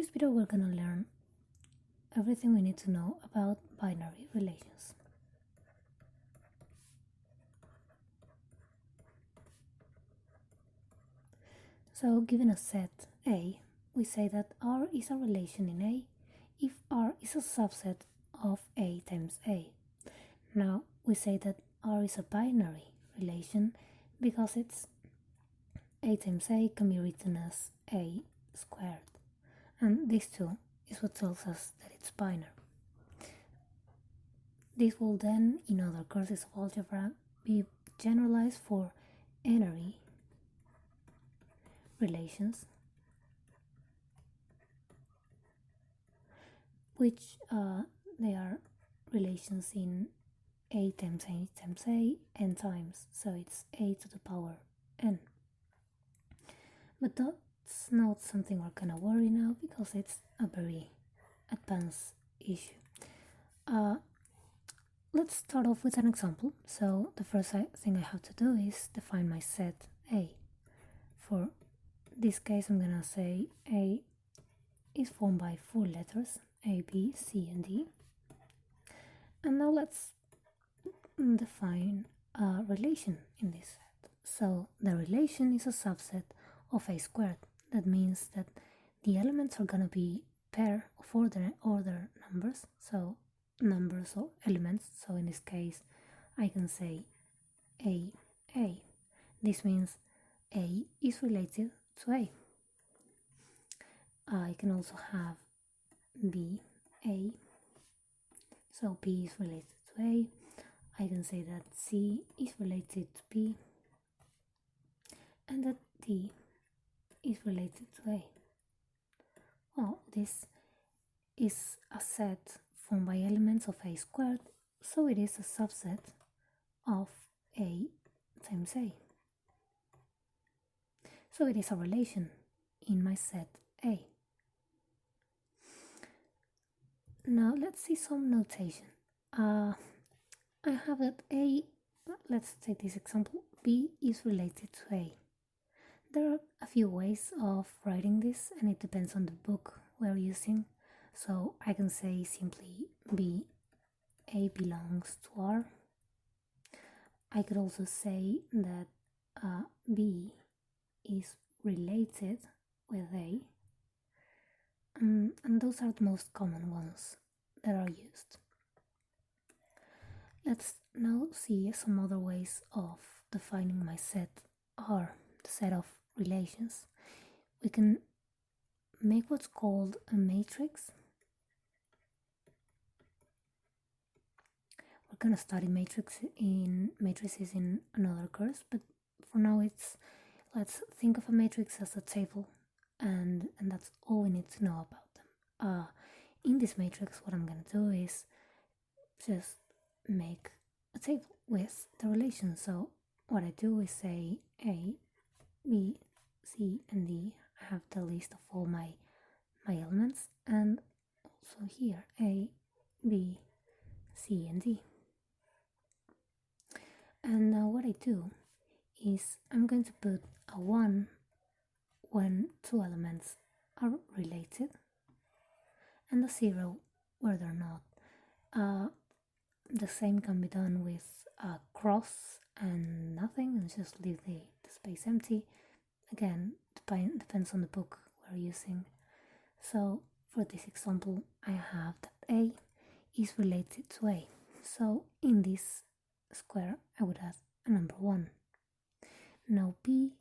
this video we're gonna learn everything we need to know about binary relations. So given a set A, we say that R is a relation in A if R is a subset of A times A. Now we say that R is a binary relation because it's A times A can be written as A squared, and this too is what tells us that it's binary. This will then, in other courses of algebra, be generalized for n-ary relations, which they are relations in A times A times A n times, so it's A to the power n. But that's not something we're gonna worry now because it's a very advanced issue. Let's start off with an example. So the first thing I have to do is define my set A. For this case, I'm gonna say A is formed by 4 letters, A, B, C, and D. And now let's define a relation in this set. So the relation is a subset of A squared. That means that the elements are gonna be pair of order numbers, so numbers or elements. So in this case, I can say A. This means A is related to A. I can also have B, A. So B is related to A. I can say that C is related to B, and that D is related to A. Well, this is a set formed by elements of A squared, so it is a subset of A times A. So it is a relation in my set A. Now let's see some notation. I have that A, let's take this example, B is related to A. There are a few ways of writing this, and it depends on the book we're using. So I can say simply B, A belongs to R. I could also say that B is related with A. And those are the most common ones that are used. Let's now see some other ways of defining my set R, the set of relations. We can make what's called a matrix. We're gonna study matrices in another course, but for now let's think of a matrix as a table, and that's all we need to know about them. In this matrix, what I'm gonna do is just make a table with the relations. So what I do is say A, B, C, and D. I have the list of all my elements, and also here A, B, C, and D. And now what I do is I'm going to put a 1 when 2 elements are related, and a 0 where they're not. The same can be done with a cross and nothing, and just leave the space empty. Again, depends on the book we're using. So for this example, I have that A is related to A. So in this square, I would add a number 1. Now B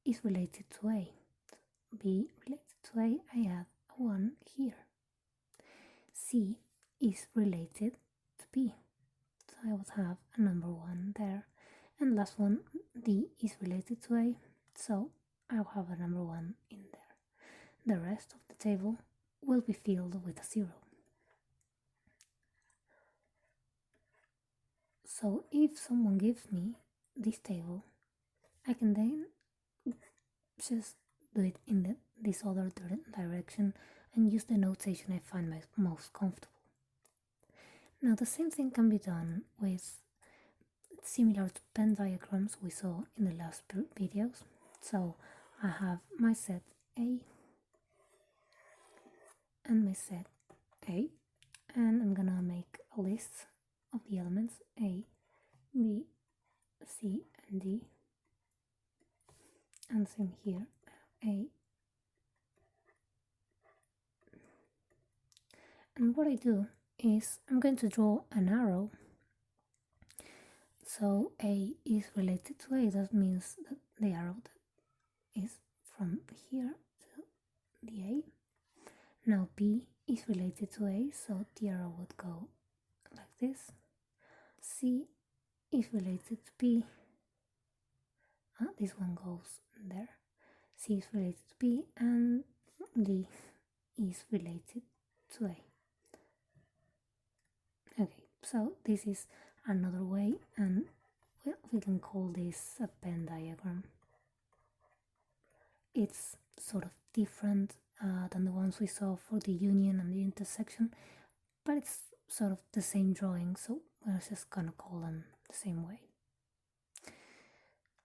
is related to A. B related to A, I add a 1 here. C is related to B, so I would have a number 1 there. And last one, D is related to A, so I'll have a number 1 in there. The rest of the table will be filled with a 0. So if someone gives me this table, I can then just do it in this other direction and use the notation I find most comfortable. Now the same thing can be done with similar to Venn diagrams we saw in the last videos. So I have my set A, and my set A, and I'm gonna make a list of the elements A, B, C, and D, and same here, A. And what I do is I'm going to draw an arrow. So A is related to A, that means that the arrow that is from here to the A. Now B is related to A, so the arrow would go like this. C is related to B. This one goes there. C is related to B, and D is related to A. Okay, so this is another way, and we can call this a Venn diagram. It's sort of different than the ones we saw for the union and the intersection, but it's sort of the same drawing, so we're just gonna call them the same way.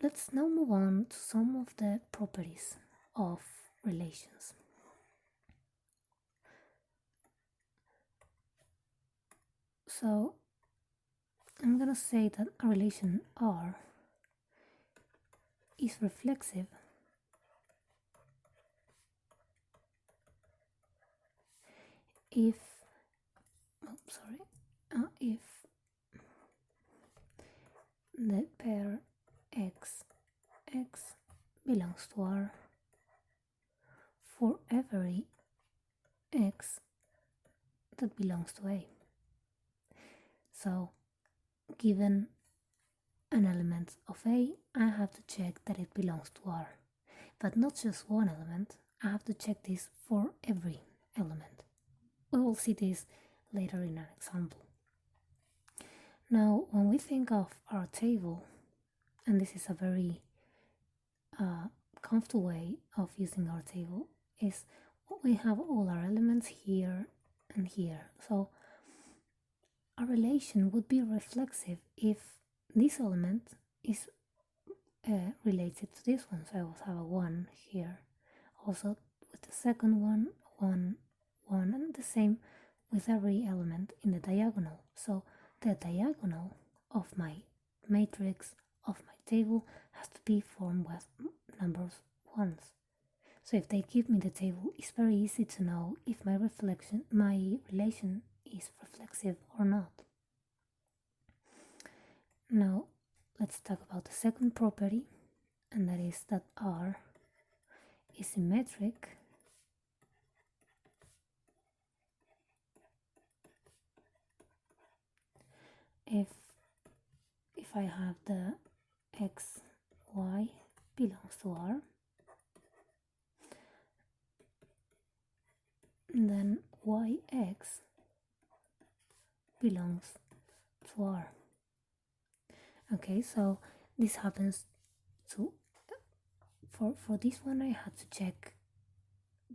Let's now move on to some of the properties of relations. So I'm gonna say that a relation R is reflexive if if the pair x belongs to R for every x that belongs to A. So given an element of A, I have to check that it belongs to R, but not just one element. I have to check this for every element. We will see this later in an example. Now, when we think of our table, and this is a very comfortable way of using our table, is we have all our elements here and here. So a relation would be reflexive if this element is related to this one. So I will have a 1 here. Also with the second one, 1, 1, and the same with every element in the diagonal. So the diagonal of my matrix, of my table, has to be formed with numbers 1s. So if they give me the table, it's very easy to know if my relation is reflexive or not. Now let's talk about the second property, and that is that R is symmetric if I have the x, y belongs to R, and then yx belongs to R. Okay, so this happens to for this one I had to check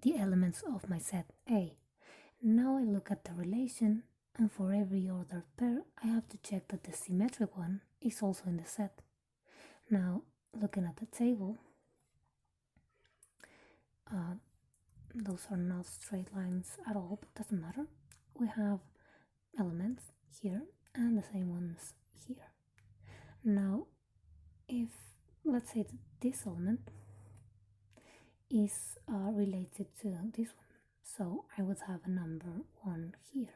the elements of my set A. Now I look at the relation, and for every other pair I have to check that the symmetric one is also in the set. Now looking at the table, those are not straight lines at all, but doesn't matter. We have elements here and the same ones here. Now if let's say that this element is related to this one, so I would have a number 1 here.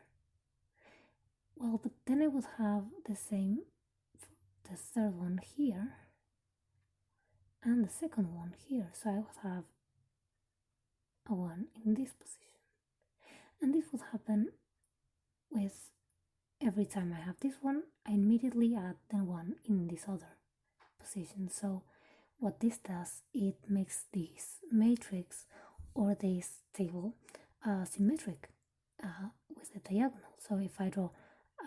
Well, but then I would have the same, the third one here and the second one here, so I would have a 1 in this position. And this would happen with every time I have this one, I immediately add the 1 in this other position. So what this does, it makes this matrix or this table symmetric with the diagonal. So if I draw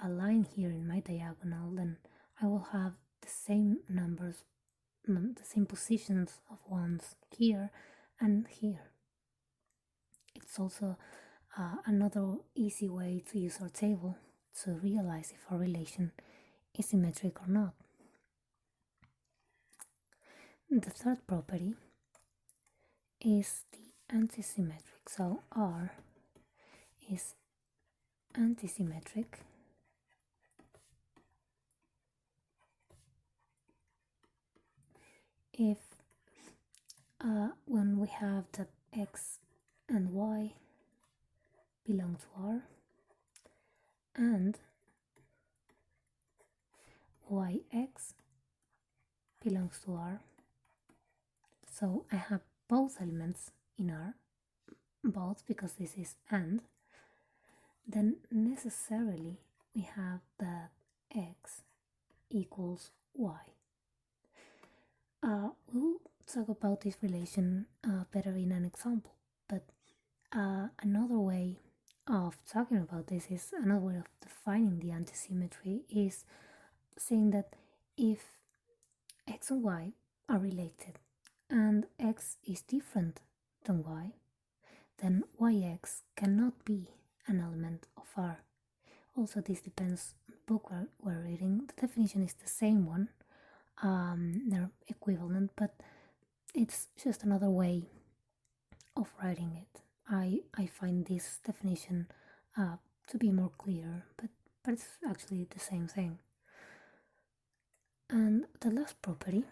a line here in my diagonal, then I will have the same numbers, the same positions of 1s here and here. It's also another easy way to use our table to realize if our relation is symmetric or not. The third property is the antisymmetric. So R is antisymmetric if when we have that x and y belong to R and yx belongs to R. So I have both elements in R, both because this is and, then necessarily we have that x equals y. We'll talk about this relation better in an example, but another way of talking about this is another way of defining the antisymmetry is saying that if x and y are related and x is different than y, then yx cannot be an element of R. Also, this depends on the book we're reading. The definition is the same one, they're equivalent, but it's just another way of writing it. I find this definition to be more clear, but it's actually the same thing. And the last property,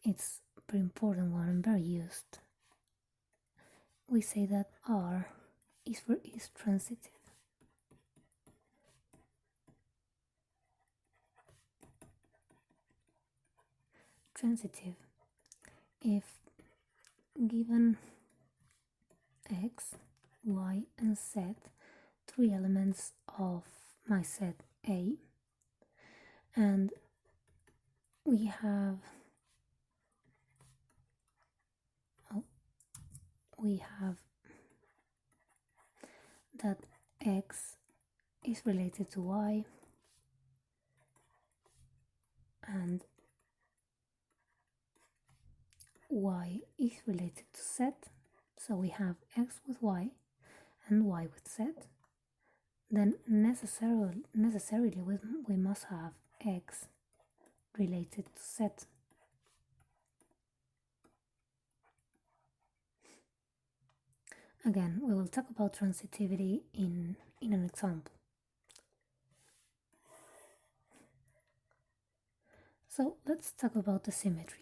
it's a pretty important one and very used. We say that R is transitive. Transitive if given x, y, and z, three elements of my set A, and we have that x is related to y and y is related to z, so we have x with y and y with z, then necessarily we must have x related to z. Again, we will talk about transitivity in an example. So let's talk about the symmetry.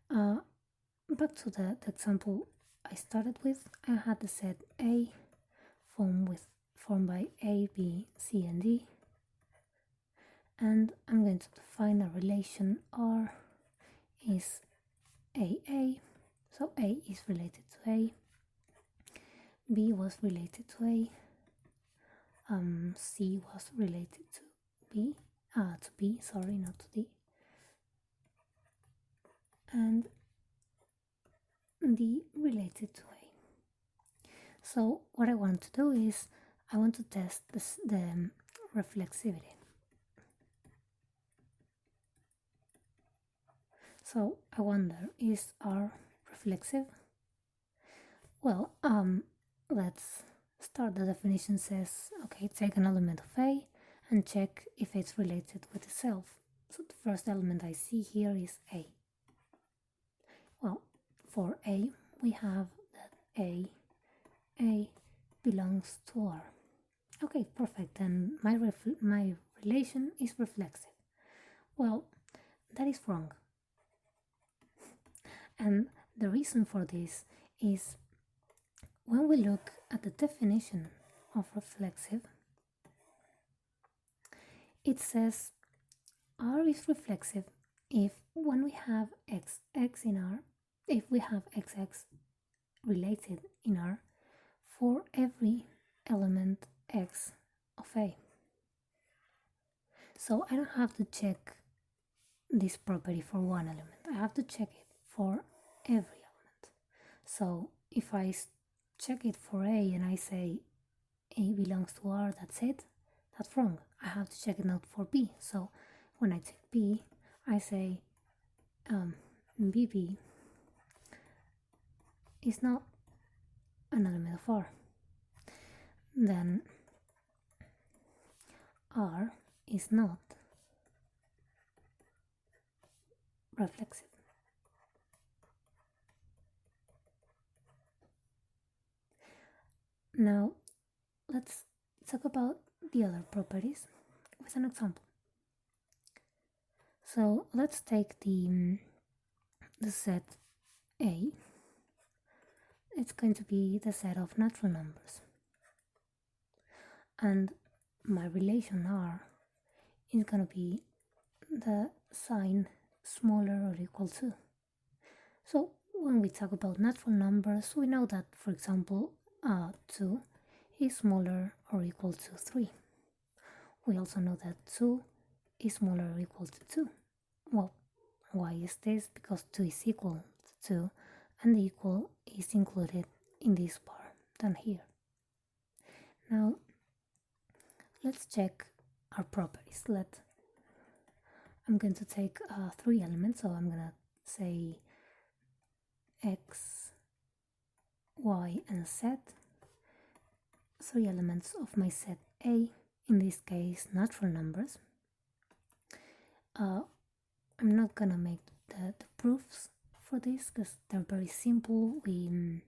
Back to the example I started with, I had the set A formed by A, B, C, and D, and I'm going to define a relation R is AA, so A is related to A, B was related to A, C was related to B, sorry, not to D, and D related to A. So what I want to do is I want to test the reflexivity. So I wonder, is R reflexive? Well, let's start. The definition says, okay, take an element of A and check if it's related with itself. So the first element I see here is A. Well, for A, we have that A belongs to R. Okay, perfect, then my relation is reflexive. Well, that is wrong. And the reason for this is when we look at the definition of reflexive, it says R is reflexive if when we have x in R, if we have xx related in R for every element x of A. So I don't have to check this property for one element, I have to check it for every element. So if I check it for A and I say A belongs to R, that's it, that's wrong. I have to check it out for B. So when I check B, I say BB is not an element of R. Then R is not reflexive. Now, let's talk about the other properties with an example. So let's take the set A. It's going to be the set of natural numbers, and my relation R is going to be the sign smaller or equal to. So when we talk about natural numbers, we know that, for example, 2 is smaller or equal to 3. We also know that 2 is smaller or equal to 2. Well, why is this? Because 2 is equal to 2, and the equal is included in this bar down here. Now, let's check our properties. I'm going to take 3 elements, so I'm going to say x, y, and z. 3 elements of my set A, in this case natural numbers. I'm not gonna make the proofs for this because they're very simple. We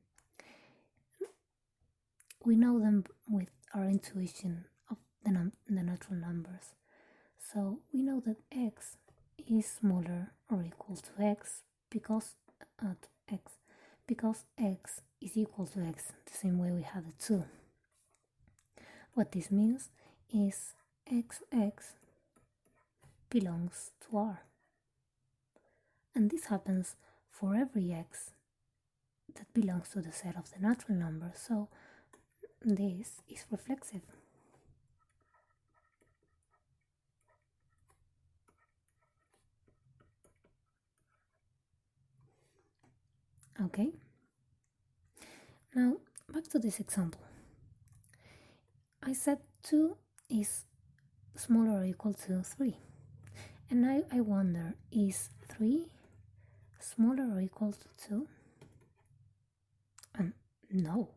know them with our intuition of the natural numbers. So we know that x is smaller or equal to x because x is equal to x, the same way we had the 2. What this means is x belongs to R. And this happens for every x that belongs to the set of the natural numbers, so this is reflexive. Okay, now back to this example. I said 2 is smaller or equal to 3, and I wonder, is 3 smaller or equal to 2? No.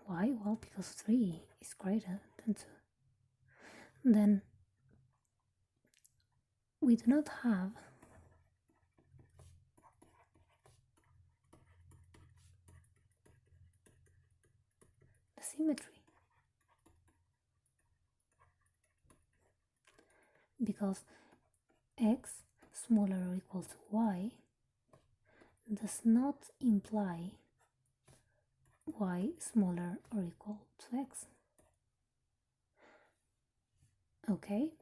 Why? Well, because 3 is greater than 2. Then we do not have the symmetry, because x smaller or equal to y does not imply y smaller or equal to x. Okay?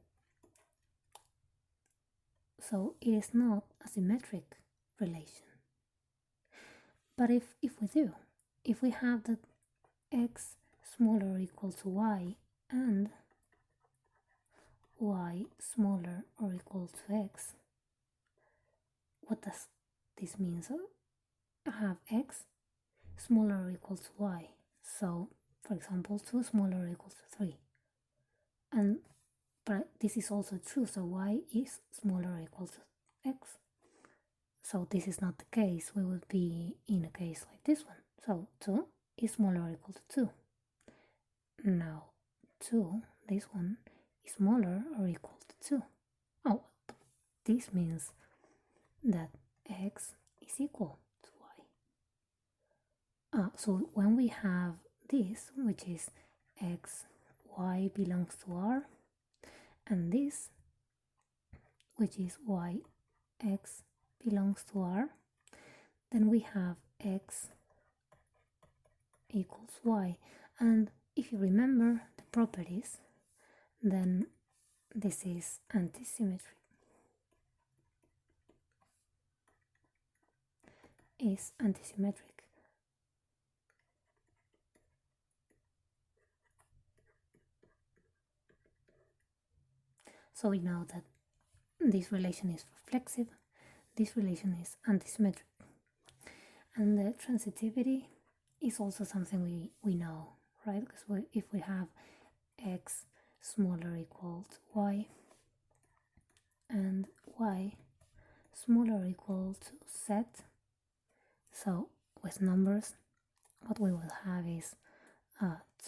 So it is not a symmetric relation. But if we do, if we have that x smaller or equal to y and y smaller or equal to x, what does this mean? So I have x smaller or equal to y. So, for example, 2 smaller or equal to 3. But this is also true, so y is smaller or equal to x. So this is not the case. We would be in a case like this one. So 2 is smaller or equal to 2. Now 2, this one, is smaller or equal to 2. Oh, but this means that x is equal to y. So when we have this, which is x, y belongs to R, and this, which is y, x belongs to R, then we have x equals y. And if you remember the properties, then this is antisymmetry. Is antisymmetric. So we know that this relation is reflexive, this relation is antisymmetric. And the transitivity is also something we know, right? Because if we have x smaller or equal to y and y smaller or equal to z, so with numbers, what we will have is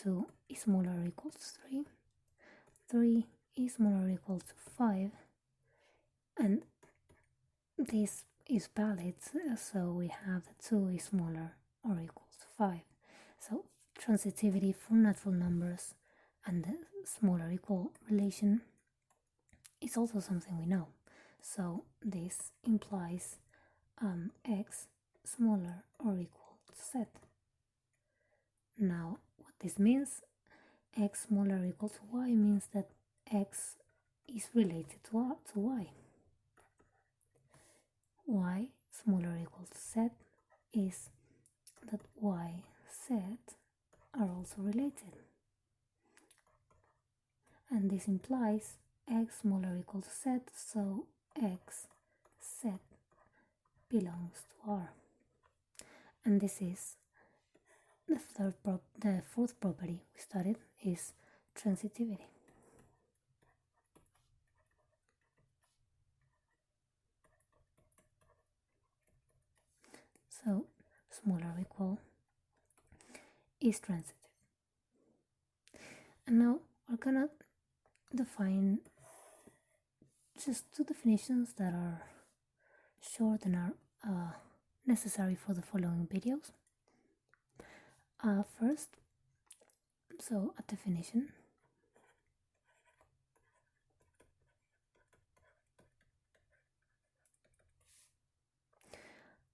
2 is smaller or equal to 3, 3 is smaller or equal to 5, and this is valid, so we have that 2 is smaller or equal to 5. So transitivity for natural numbers and the smaller equal relation is also something we know. So this implies x smaller or equal to z. Now what this means, x smaller or equal to y, means that x is related to y. Y smaller or equal to z is that y, z are also related. And this implies x smaller or equal to z, so x, z belongs to R. And this is the fourth property we studied, is transitivity. So smaller or equal is transitive. And now we're gonna define just two definitions that are short and are necessary for the following videos. First, so a definition.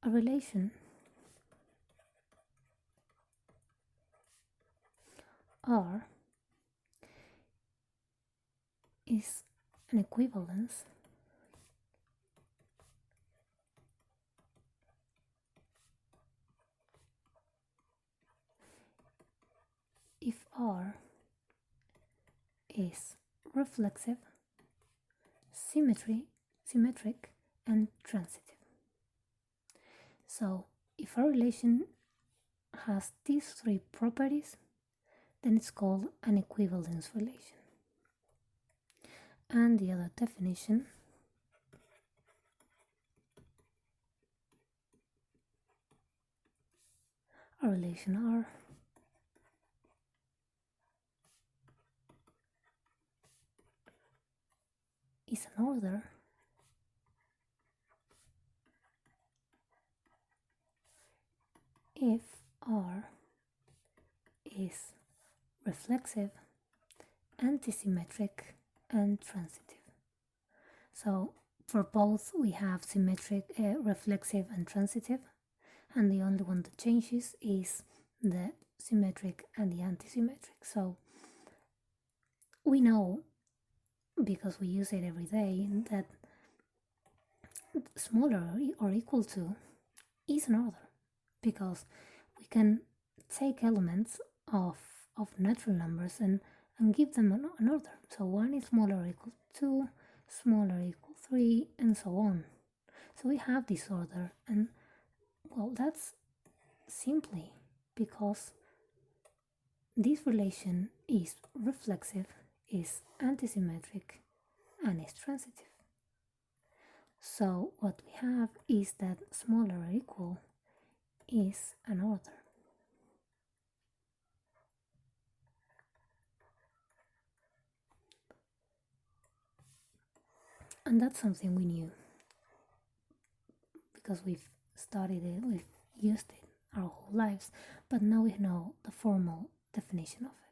A relation R is an equivalence if R is reflexive, symmetric, and transitive. So if a relation has these three properties, then it's called an equivalence relation. And the other definition, a relation R is an order if R is reflexive, antisymmetric, and transitive. So for both we have symmetric, reflexive, and transitive, and the only one that changes is the symmetric and the antisymmetric. So we know, because we use it every day, that smaller or equal to is an order, because we can take elements of natural numbers and give them an order. So 1 is smaller or equal to 2, smaller or equal to 3, and so on. So we have this order, and well, that's simply because this relation is reflexive, is antisymmetric, and is transitive. So what we have is that smaller or equal is an order. And that's something we knew because we've studied it, we've used it our whole lives, but now we know the formal definition of it.